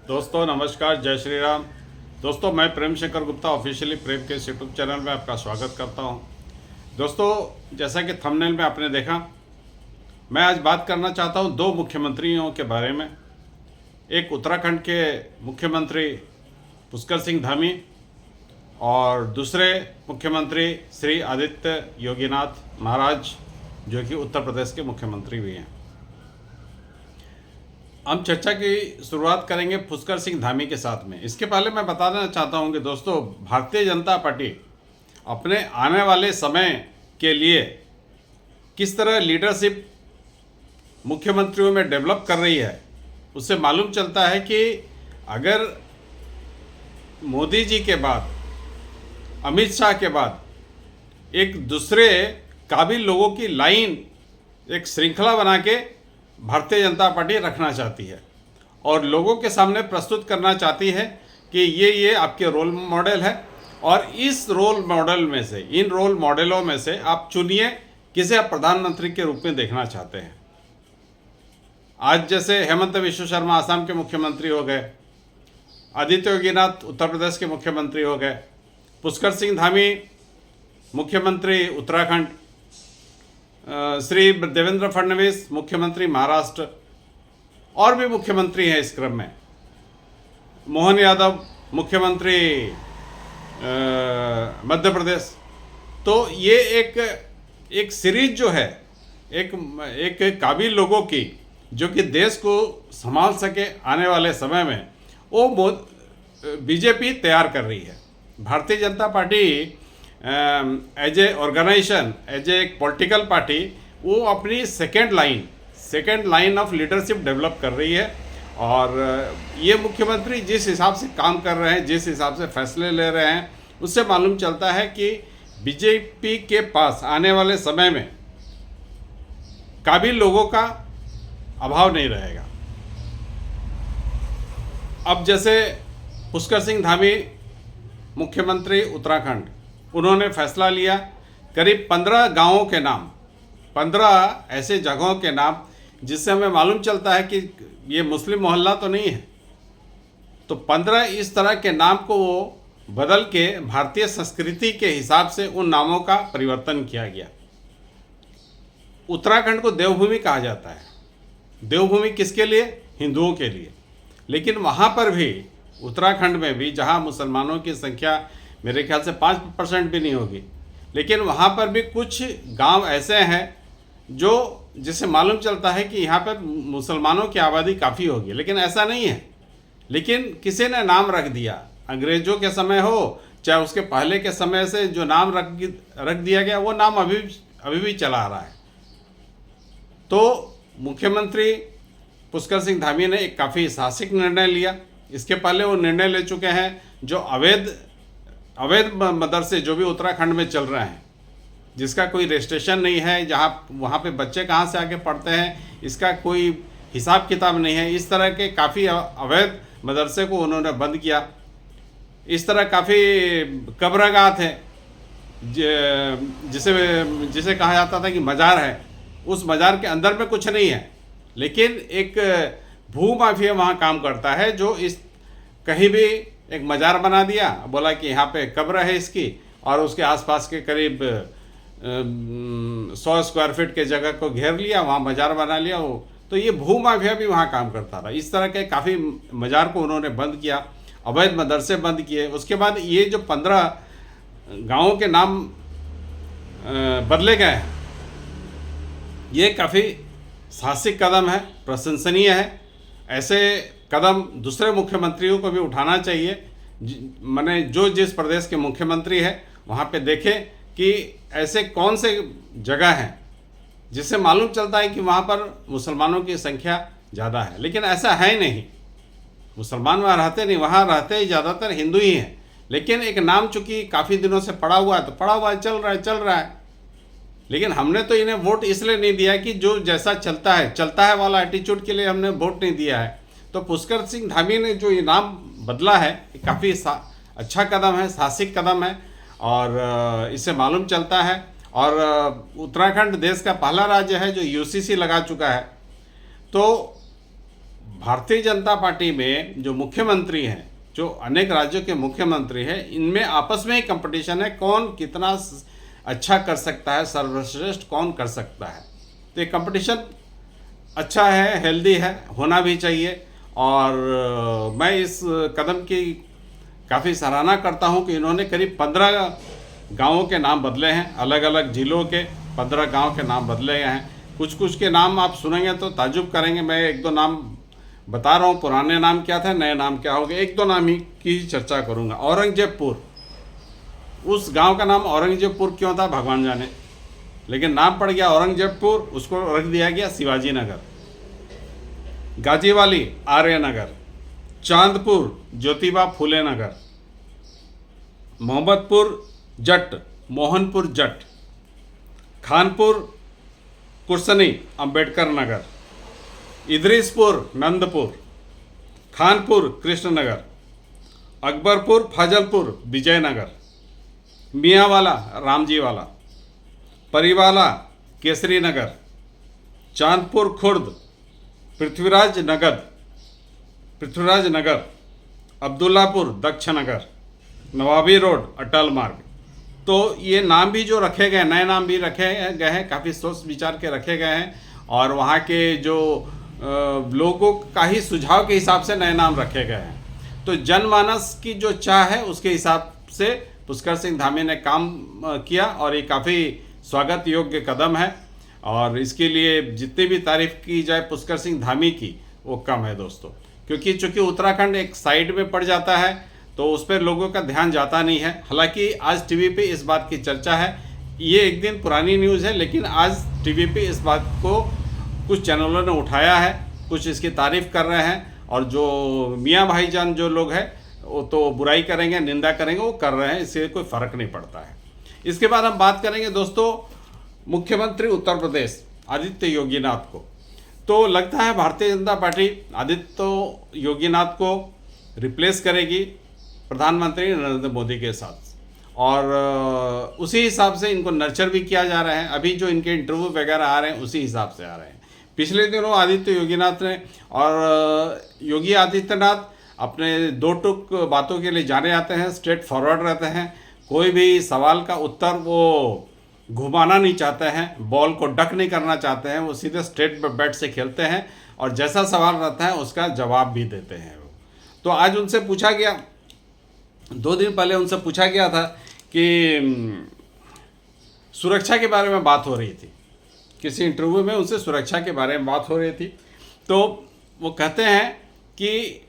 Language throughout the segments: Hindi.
दोस्तों नमस्कार, जय श्री राम। दोस्तों मैं प्रेम शेखर गुप्ता ऑफिशियली प्रेम के यूट्यूब चैनल में आपका स्वागत करता हूं। दोस्तों जैसा कि थंबनेल में आपने देखा, मैं आज बात करना चाहता हूं दो मुख्यमंत्रियों के बारे में। एक उत्तराखंड के मुख्यमंत्री पुष्कर सिंह धामी और दूसरे मुख्यमंत्री श्री आदित्य योगीनाथ महाराज, जो कि उत्तर प्रदेश के मुख्यमंत्री भी हैं। हम चर्चा की शुरुआत करेंगे पुष्कर सिंह धामी के साथ में। इसके पहले मैं बताना चाहता हूं कि दोस्तों, भारतीय जनता पार्टी अपने आने वाले समय के लिए किस तरह लीडरशिप मुख्यमंत्रियों में डेवलप कर रही है, उससे मालूम चलता है कि अगर मोदी जी के बाद, अमित शाह के बाद एक दूसरे काबिल लोगों की लाइन, एक श्रृंखला बना के भारतीय जनता पार्टी रखना चाहती है और लोगों के सामने प्रस्तुत करना चाहती है कि ये आपके रोल मॉडल है और इस रोल मॉडल में से, इन रोल मॉडलों में से आप चुनिए किसे आप प्रधानमंत्री के रूप में देखना चाहते हैं। आज जैसे हेमंत विश्व शर्मा आसाम के मुख्यमंत्री हो गए, आदित्य योगीनाथ उत्तर प्रदेश के मुख्यमंत्री हो गए, पुष्कर सिंह धामी मुख्यमंत्री उत्तराखंड, श्री देवेंद्र फडणवीस मुख्यमंत्री महाराष्ट्र, और भी मुख्यमंत्री हैं इस क्रम में, मोहन यादव मुख्यमंत्री मध्य प्रदेश। तो ये एक सीरीज जो है, एक काबिल लोगों की, जो कि देश को संभाल सके आने वाले समय में, वो बीजेपी तैयार कर रही है। Bharatiya Janata party as a organization, as a political party, वो अपनी second line of leadership develop कर रही है। और ये मुख्यमंत्री जिस हिसाब से काम कर रहे हैं, जिस हिसाब से फैसले ले रहे हैं, उससे मालूम चलता है कि बीजेपी के पास आने वाले समय में काबिल लोगों का अभाव नहीं रहेगा। अब जैसे पुष्कर सिंह धामी मुख्यमंत्री उत्तराखंड, उन्होंने फैसला लिया करीब 15 गांवों के नाम, 15 ऐसे जगहों के नाम, जिससे हमें मालूम चलता है कि ये मुस्लिम मोहल्ला तो नहीं है। तो 15 इस तरह के नाम को वो बदल के भारतीय संस्कृति के हिसाब से उन नामों का परिवर्तन किया गया। उत्तराखंड को देवभूमि कहा जाता है। देवभूमि किसके लिए? हिंदुओं के लिए। लेकिन वहाँ पर भी, उत्तराखंड में भी, जहाँ मुसलमानों की संख्या मेरे ख्याल से 5% भी नहीं होगी, लेकिन वहाँ पर भी कुछ गांव ऐसे हैं जिससे मालूम चलता है कि यहाँ पर मुसलमानों की आबादी काफ़ी होगी, लेकिन ऐसा नहीं है। लेकिन किसी ने नाम रख दिया, अंग्रेज़ों के समय हो चाहे उसके पहले के समय से जो नाम रख दिया गया, वो नाम अभी भी चला आ रहा है। तो मुख्यमंत्री पुष्कर सिंह धामी ने एक काफ़ी साहसिक निर्णय लिया। इसके पहले वो निर्णय ले चुके हैं, जो अवैध मदरसे जो भी उत्तराखंड में चल रहे हैं, जिसका कोई रजिस्ट्रेशन नहीं है, जहाँ वहाँ पे बच्चे कहाँ से आके पढ़ते हैं, इसका कोई हिसाब किताब नहीं है, इस तरह के काफ़ी अवैध मदरसे को उन्होंने बंद किया। इस तरह काफ़ी कब्रगाह थे, जिसे कहा जाता था कि मज़ार है, उस मज़ार के अंदर में कुछ नहीं है, लेकिन एक भू माफिया वहाँ काम करता है, जो इस कहीं भी एक मज़ार बना दिया, बोला कि यहाँ पे कब्र है इसकी, और उसके आसपास के करीब 100 स्क्वायर फीट के जगह को घेर लिया, वहाँ मज़ार बना लिया। वो तो ये भू माफिया भी वहाँ काम करता था। इस तरह के काफ़ी मज़ार को उन्होंने बंद किया, अवैध मदरसे बंद किए। उसके बाद ये जो 15 गाँवों के नाम बदले गए हैं, ये काफ़ी साहसिक कदम है, प्रशंसनीय है। ऐसे कदम दूसरे मुख्यमंत्रियों को भी उठाना चाहिए। माने जो जिस प्रदेश के मुख्यमंत्री है, वहाँ पे देखें कि ऐसे कौन से जगह हैं जिससे मालूम चलता है कि वहाँ पर मुसलमानों की संख्या ज़्यादा है। लेकिन ऐसा है नहीं, मुसलमान वहाँ रहते नहीं, वहाँ रहते ही ज़्यादातर हिंदू ही हैं। लेकिन एक नाम चूँकि काफ़ी दिनों से पड़ा हुआ है, तो पड़ा हुआ है, चल रहा है। लेकिन हमने तो इन्हें वोट इसलिए नहीं दिया कि जो जैसा चलता है वाला एटीट्यूड के लिए हमने वोट नहीं दिया है। तो पुष्कर सिंह धामी ने जो ये नाम बदला है, काफ़ी अच्छा कदम है, साहसिक कदम है, और इससे मालूम चलता है और उत्तराखंड देश का पहला राज्य है जो यूसीसी लगा चुका है। तो भारतीय जनता पार्टी में जो मुख्यमंत्री हैं, जो अनेक राज्यों के मुख्यमंत्री हैं, इनमें आपस में ही कंपटीशन है, कौन कितना अच्छा कर सकता है, सर्वश्रेष्ठ कौन कर सकता है। तो ये कंपटीशन अच्छा है, हेल्दी है, होना भी चाहिए। और मैं इस कदम की काफ़ी सराहना करता हूं कि इन्होंने करीब 15 गांवों के नाम बदले हैं, अलग अलग जिलों के 15 गांव के नाम बदले गए हैं। कुछ कुछ के नाम आप सुनेंगे तो ताज्जुब करेंगे। मैं एक दो नाम बता रहा हूँ, पुराने नाम क्या थे, नए नाम क्या हो गए, एक दो नाम ही की चर्चा करूँगा। औरंगजेबपुर, उस गांव का नाम औरंगजेबपुर क्यों था भगवान जाने, लेकिन नाम पड़ गया औरंगजेबपुर, उसको रख दिया गया शिवाजी नगर। गाजीवाली आर्य नगर, चांदपुर ज्योतिबा फूले नगर, मोहम्मदपुर जट मोहनपुर जट, खानपुर कुर्सनी अंबेडकर नगर, इदरीसपुर नंदपुर, खानपुर कृष्णनगर, अकबरपुर फाजलपुर विजयनगर, मियांवाला रामजीवाला, परिवाला केसरी नगर, चांदपुर खुर्द पृथ्वीराज नगर, अब्दुल्लापुर दक्ष नगर, नवाबी रोड अटल मार्ग। तो ये नाम भी जो रखे गए, नए नाम भी रखे गए हैं, काफ़ी सोच विचार के रखे गए हैं, और वहाँ के जो लोगों का ही सुझाव के हिसाब से नए नाम रखे गए हैं। तो जनमानस की जो चाह है उसके हिसाब से पुष्कर सिंह धामी ने काम किया, और ये काफ़ी स्वागत योग्य कदम है। और इसके लिए जितनी भी तारीफ की जाए पुष्कर सिंह धामी की वो कम है दोस्तों, क्योंकि चूंकि उत्तराखंड एक साइड में पड़ जाता है तो उस पर लोगों का ध्यान जाता नहीं है। हालांकि आज टीवी पे इस बात की चर्चा है, ये एक दिन पुरानी न्यूज़ है, लेकिन आज टीवी पे इस बात को कुछ चैनलों ने उठाया है, कुछ इसकी तारीफ कर रहे हैं, और जो मियाँ भाईजान जो लोग हैं वो तो बुराई करेंगे, निंदा करेंगे, वो कर रहे हैं, इससे कोई फ़र्क नहीं पड़ता है। इसके बाद हम बात करेंगे दोस्तों मुख्यमंत्री उत्तर प्रदेश आदित्य योगीनाथ को। तो लगता है भारतीय जनता पार्टी आदित्य योगीनाथ को रिप्लेस करेगी प्रधानमंत्री नरेंद्र मोदी के साथ, और उसी हिसाब से इनको नर्चर भी किया जा रहा है। अभी जो इनके इंटरव्यू वगैरह आ रहे हैं उसी हिसाब से आ रहे हैं। पिछले दिनों आदित्य योगीनाथ ने, और योगी आदित्यनाथ अपने दो टुक बातों के लिए जाने जाते हैं, स्ट्रेट फॉरवर्ड रहते हैं, कोई भी सवाल का उत्तर वो घुमाना नहीं चाहते हैं, बॉल को डक नहीं करना चाहते हैं, वो सीधे स्ट्रेट बैट से खेलते हैं, और जैसा सवाल रहता है उसका जवाब भी देते हैं। तो आज उनसे पूछा गया, 2 दिन पहले उनसे पूछा गया था कि सुरक्षा के बारे में बात हो रही थी, किसी इंटरव्यू में उनसे सुरक्षा के बारे में बात हो रही थी। तो वो कहते हैं कि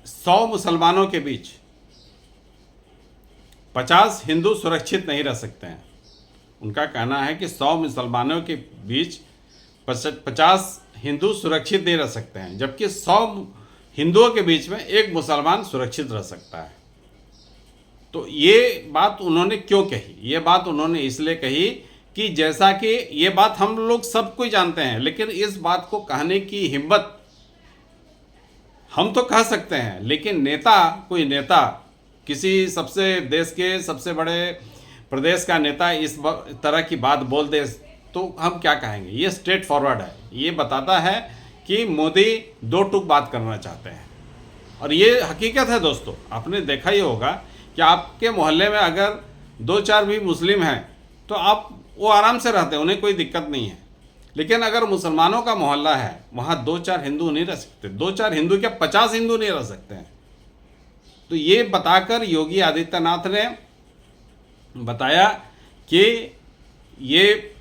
100 मुसलमानों के बीच 50 हिंदू सुरक्षित नहीं रह सकते हैं। उनका कहना है कि 100 मुसलमानों के बीच 50 हिंदू सुरक्षित नहीं रह सकते हैं, जबकि 100 हिंदुओं के बीच में एक मुसलमान सुरक्षित रह सकता है। तो ये बात उन्होंने क्यों कही? ये बात उन्होंने इसलिए कही कि जैसा कि ये बात हम लोग सब कोई जानते हैं, लेकिन इस बात को कहने की हिम्मत हम तो कह सकते हैं, लेकिन कोई नेता किसी सबसे देश के सबसे बड़े प्रदेश का नेता इस तरह की बात बोल दे तो हम क्या कहेंगे? ये स्ट्रेट फॉरवर्ड है, ये बताता है कि मोदी 2 टूक बात करना चाहते हैं, और ये हकीकत है दोस्तों। आपने देखा ही होगा कि आपके मोहल्ले में अगर 2-4 भी मुस्लिम हैं तो आप वो आराम से रहते हैं, उन्हें कोई दिक्कत नहीं है। लेकिन अगर मुसलमानों का मोहल्ला है, वहाँ 2-4 हिंदू नहीं रह सकते, 2-4 हिंदू क्या 50 हिंदू नहीं रह सकते हैं। तो ये बताकर योगी आदित्यनाथ ने बताया कि ये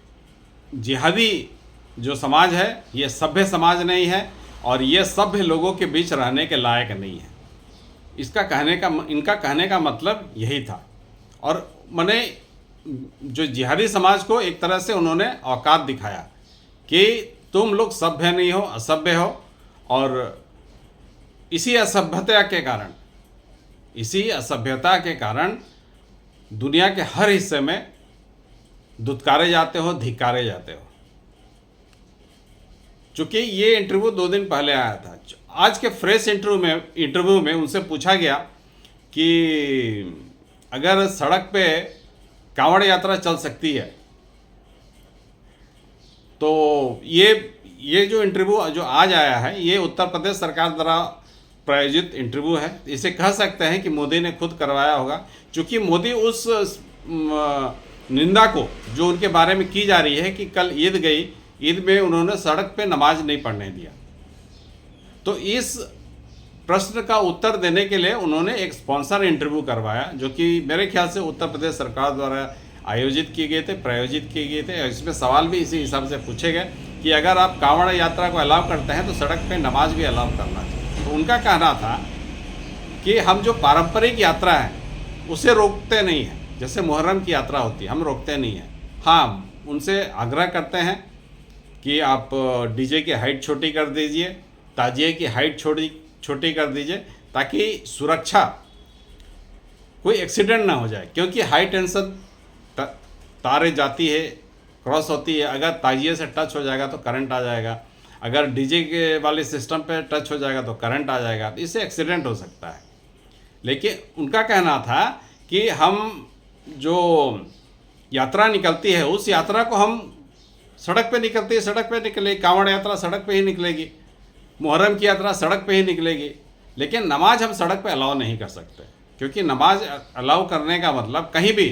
जिहादी जो समाज है ये सभ्य समाज नहीं है, और ये सभ्य लोगों के बीच रहने के लायक नहीं है। इनका कहने का मतलब यही था। और मैंने जो जिहादी समाज को एक तरह से उन्होंने औकात दिखाया कि तुम लोग सभ्य नहीं हो, असभ्य हो, और इसी असभ्यता के कारण दुनिया के हर हिस्से में दुत्कारे जाते हो, धिक्कारे जाते हो। चूँकि ये इंटरव्यू 2 दिन पहले आया था, आज के फ्रेश इंटरव्यू में उनसे पूछा गया कि अगर सड़क पे कांवड़ यात्रा चल सकती है तो ये जो इंटरव्यू जो आज आया है, ये उत्तर प्रदेश सरकार द्वारा प्रायोजित इंटरव्यू है। इसे कह सकते हैं कि मोदी ने खुद करवाया होगा, क्योंकि मोदी उस निंदा को जो उनके बारे में की जा रही है कि कल ईद गई, ईद में उन्होंने सड़क पे नमाज नहीं पढ़ने दिया, तो इस प्रश्न का उत्तर देने के लिए उन्होंने एक स्पॉन्सर इंटरव्यू करवाया, जो कि मेरे ख्याल से उत्तर प्रदेश सरकार द्वारा आयोजित किए गए थे, प्रायोजित किए गए थे। इसमें सवाल भी इसी हिसाब से पूछे गए कि अगर आप कांवड़ यात्रा को अलाउ करते हैं तो सड़क पे नमाज भी अलाउ करना चाहिए। तो उनका कहना था कि हम जो पारंपरिक यात्रा है उसे रोकते नहीं हैं, जैसे मुहर्रम की यात्रा होती है हम रोकते नहीं हैं। हाँ, उनसे आग्रह करते हैं कि आप डीजे की हाइट छोटी कर दीजिए, ताजिए की हाइट छोटी कर दीजिए, ताकि सुरक्षा, कोई एक्सीडेंट ना हो जाए, क्योंकि हाई टेंशन तारे जाती है, क्रॉस होती है, अगर ताजिए से टच हो जाएगा तो करंट आ जाएगा, अगर डीजे के वाले सिस्टम पे टच हो जाएगा तो करंट आ जाएगा, तो इससे एक्सीडेंट हो सकता है। लेकिन उनका कहना था कि हम जो यात्रा निकलती है उस यात्रा को हम सड़क पे निकलती है, सड़क पे निकलेगी, कांवड़ यात्रा सड़क पे ही निकलेगी, मुहर्रम की यात्रा सड़क पे ही निकलेगी, लेकिन नमाज हम सड़क पे अलाउ नहीं कर सकते, क्योंकि नमाज अलाउ करने का मतलब कहीं भी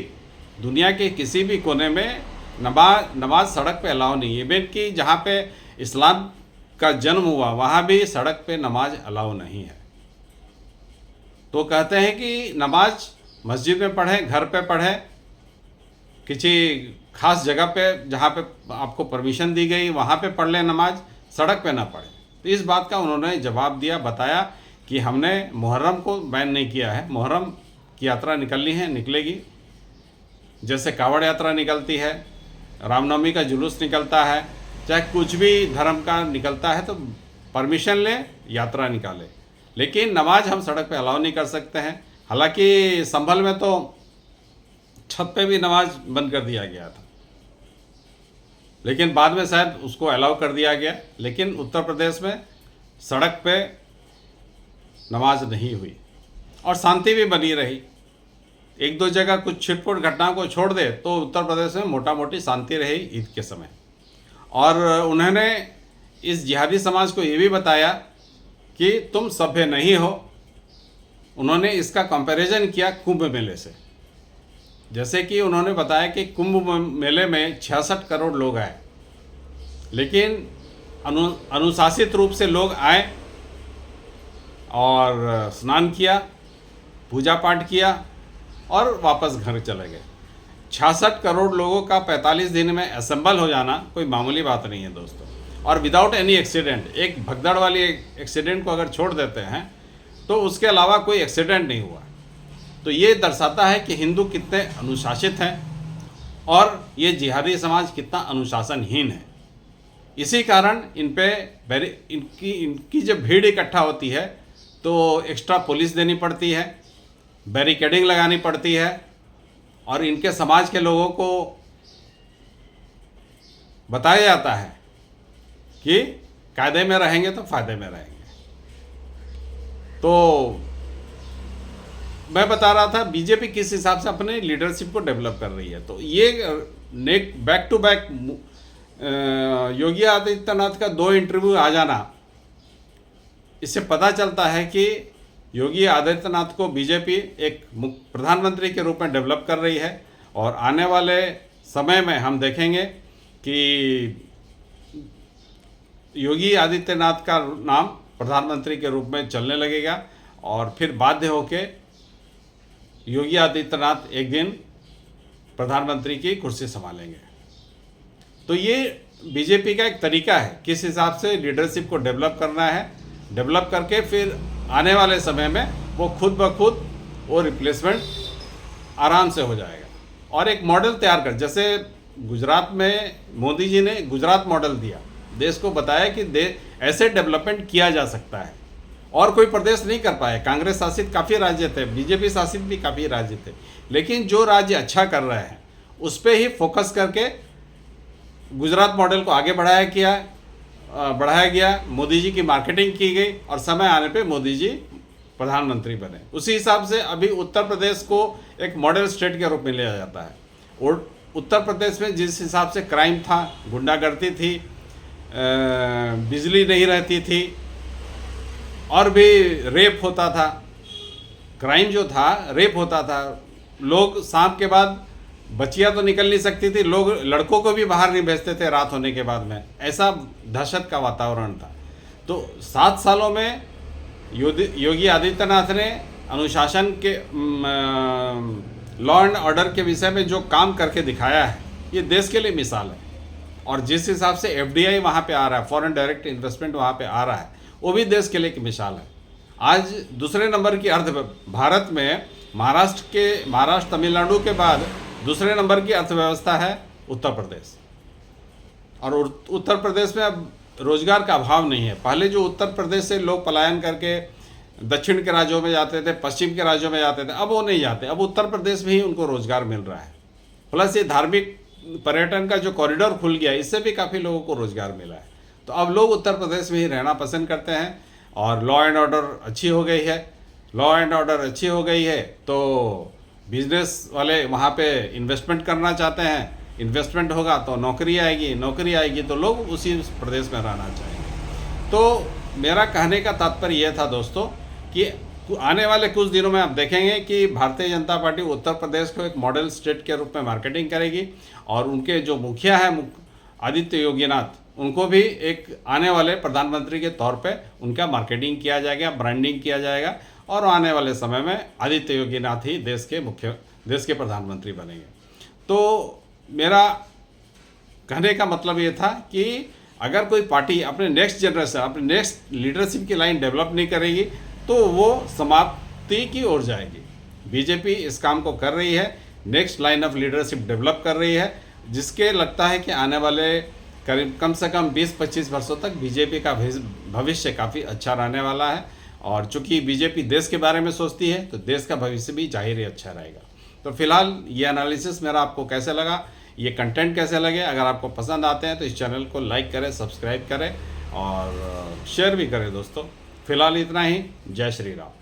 दुनिया के किसी भी कोने में नमाज सड़क पे अलाउ नहीं है। इवन कि जहाँ पे इस्लाम का जन्म हुआ वहाँ भी सड़क पे नमाज अलाउ नहीं है। तो कहते हैं कि नमाज मस्जिद में पढ़ें, घर पे पढ़ें, किसी खास जगह पे जहाँ पे आपको परमिशन दी गई वहाँ पे पढ़ लें नमाज, सड़क पे ना पढ़ें। तो इस बात का उन्होंने जवाब दिया, बताया कि हमने मुहर्रम को बैन नहीं किया है, मुहर्रम की यात्रा निकलनी है, निकलेगी, जैसे कांवड़ यात्रा निकलती है, रामनवमी का जुलूस निकलता है, चाहे कुछ भी धर्म का निकलता है तो परमिशन लें, यात्रा निकालें, लेकिन नमाज हम सड़क पे अलाउ नहीं कर सकते हैं। हालांकि संभल में तो छत पे भी नमाज बंद कर दिया गया था, लेकिन बाद में शायद उसको अलाउ कर दिया गया, लेकिन उत्तर प्रदेश में सड़क पे नमाज नहीं हुई और शांति भी बनी रही। एक दो जगह कुछ छिटपुट घटनाओं को छोड़ दे तो उत्तर प्रदेश में मोटा मोटी शांति रही ईद के समय। और उन्होंने इस जिहादी समाज को ये भी बताया कि तुम सभ्य नहीं हो। उन्होंने इसका कंपैरिजन किया कुंभ मेले से, जैसे कि उन्होंने बताया कि कुंभ मेले में 66 करोड़ लोग आए, लेकिन अनुशासित रूप से लोग आए और स्नान किया, पूजा पाठ किया और वापस घर चले गए। 66 करोड़ लोगों का 45 दिन में असेंबल हो जाना कोई मामूली बात नहीं है दोस्तों, और विदाउट एनी एक्सीडेंट। एक भगदड़ वाली एक्सीडेंट को अगर छोड़ देते हैं तो उसके अलावा कोई एक्सीडेंट नहीं हुआ। तो ये दर्शाता है कि हिंदू कितने अनुशासित हैं और ये जिहादी समाज कितना अनुशासनहीन है। इसी कारण इनकी जब भीड़ इकट्ठा होती है तो एक्स्ट्रा पुलिस देनी पड़ती है, बैरिकेडिंग लगानी पड़ती है, और इनके समाज के लोगों को बताया जाता है कि कायदे में रहेंगे तो फायदे में रहेंगे। तो मैं बता रहा था बीजेपी किस हिसाब से अपने लीडरशिप को डेवलप कर रही है। तो ये back to back Yogi Adityanath का 2 इंटरव्यू आ जाना, इससे पता चलता है कि योगी आदित्यनाथ को बीजेपी एक प्रधानमंत्री के रूप में डेवलप कर रही है, और आने वाले समय में हम देखेंगे कि योगी आदित्यनाथ का नाम प्रधानमंत्री के रूप में चलने लगेगा, और फिर बाध्य होके योगी आदित्यनाथ एक दिन प्रधानमंत्री की कुर्सी संभालेंगे। तो ये बीजेपी का एक तरीका है किस हिसाब से लीडरशिप को डेवलप करना है, डेवलप करके फिर आने वाले समय में वो खुद ब खुद वो रिप्लेसमेंट आराम से हो जाएगा। और एक मॉडल तैयार कर, जैसे गुजरात में मोदी जी ने गुजरात मॉडल दिया, देश को बताया कि ऐसे डेवलपमेंट किया जा सकता है, और कोई प्रदेश नहीं कर पाए। कांग्रेस शासित काफ़ी राज्य थे, बीजेपी शासित भी काफ़ी राज्य थे, लेकिन जो राज्य अच्छा कर रहे हैं उस पर ही फोकस करके गुजरात मॉडल को आगे बढ़ाया गया, मोदी जी की मार्केटिंग की गई, और समय आने पे मोदी जी प्रधानमंत्री बने। उसी हिसाब से अभी उत्तर प्रदेश को एक मॉडल स्टेट के रूप में लिया जाता है। और उत्तर प्रदेश में जिस हिसाब से क्राइम था, गुंडागर्दी थी, बिजली नहीं रहती थी, और भी रेप होता था। क्राइम जो था, रेप होता था। लोग शाम के बाद, बच्चियां तो निकल नहीं सकती थी, लोग लड़कों को भी बाहर नहीं भेजते थे रात होने के बाद में। ऐसा दहशत का वातावरण था। तो 7 सालों में योगी आदित्यनाथ ने अनुशासन के, लॉ एंड ऑर्डर के विषय में जो काम करके दिखाया है, ये देश के लिए मिसाल है। और जिस हिसाब से FDI वहाँ पे आ रहा है, फॉरेन डायरेक्ट इन्वेस्टमेंट वहाँ पे आ रहा है, वो भी देश के लिए एक मिसाल है। आज दूसरे नंबर की भारत में महाराष्ट्र तमिलनाडु के बाद दूसरे नंबर की अर्थव्यवस्था है उत्तर प्रदेश। और उत्तर प्रदेश में अब रोजगार का अभाव नहीं है। पहले जो उत्तर प्रदेश से लोग पलायन करके दक्षिण के राज्यों में जाते थे, पश्चिम के राज्यों में जाते थे, अब वो नहीं जाते। अब उत्तर प्रदेश में ही उनको रोजगार मिल रहा है। प्लस ये धार्मिक पर्यटन का जो कॉरिडोर खुल गया, इससे भी काफ़ी लोगों को रोजगार मिला है। तो अब लोग उत्तर प्रदेश में ही रहना पसंद करते हैं। और लॉ एंड ऑर्डर अच्छी हो गई है। लॉ एंड ऑर्डर अच्छी हो गई है तो बिजनेस वाले वहाँ पे इन्वेस्टमेंट करना चाहते हैं। इन्वेस्टमेंट होगा तो नौकरी आएगी, नौकरी आएगी तो लोग उसी प्रदेश में रहना चाहेंगे। तो मेरा कहने का तात्पर्य यह था दोस्तों कि आने वाले कुछ दिनों में आप देखेंगे कि भारतीय जनता पार्टी उत्तर प्रदेश को एक मॉडल स्टेट के रूप में मार्केटिंग करेगी। और उनके जो मुखिया है आदित्य योगीनाथ, उनको भी एक आने वाले प्रधानमंत्री के तौर पे उनका मार्केटिंग किया जाएगा, ब्रांडिंग किया जाएगा। और आने वाले समय में आदित्य योगीनाथ ही देश के प्रधानमंत्री बनेंगे। तो मेरा कहने का मतलब ये था कि अगर कोई पार्टी अपने नेक्स्ट जनरेशन, अपने नेक्स्ट लीडरशिप की लाइन डेवलप नहीं करेगी तो वो समाप्ति की ओर जाएगी। बीजेपी इस काम को कर रही है, next line of leadership develop कर रही है, जिसके लगता है कि आने वाले करीब कम से कम 20-25 वर्षों तक बीजेपी का भविष्य काफ़ी अच्छा रहने वाला है। और चूंकि बीजेपी देश के बारे में सोचती है तो देश का भविष्य भी जाहिर ही अच्छा रहेगा। तो फिलहाल ये एनालिसिस मेरा आपको कैसे लगा, ये कंटेंट कैसे लगे, अगर आपको पसंद आते हैं तो इस चैनल को लाइक करें, सब्सक्राइब करें और शेयर भी करें दोस्तों। फिलहाल इतना ही। जय श्री राम।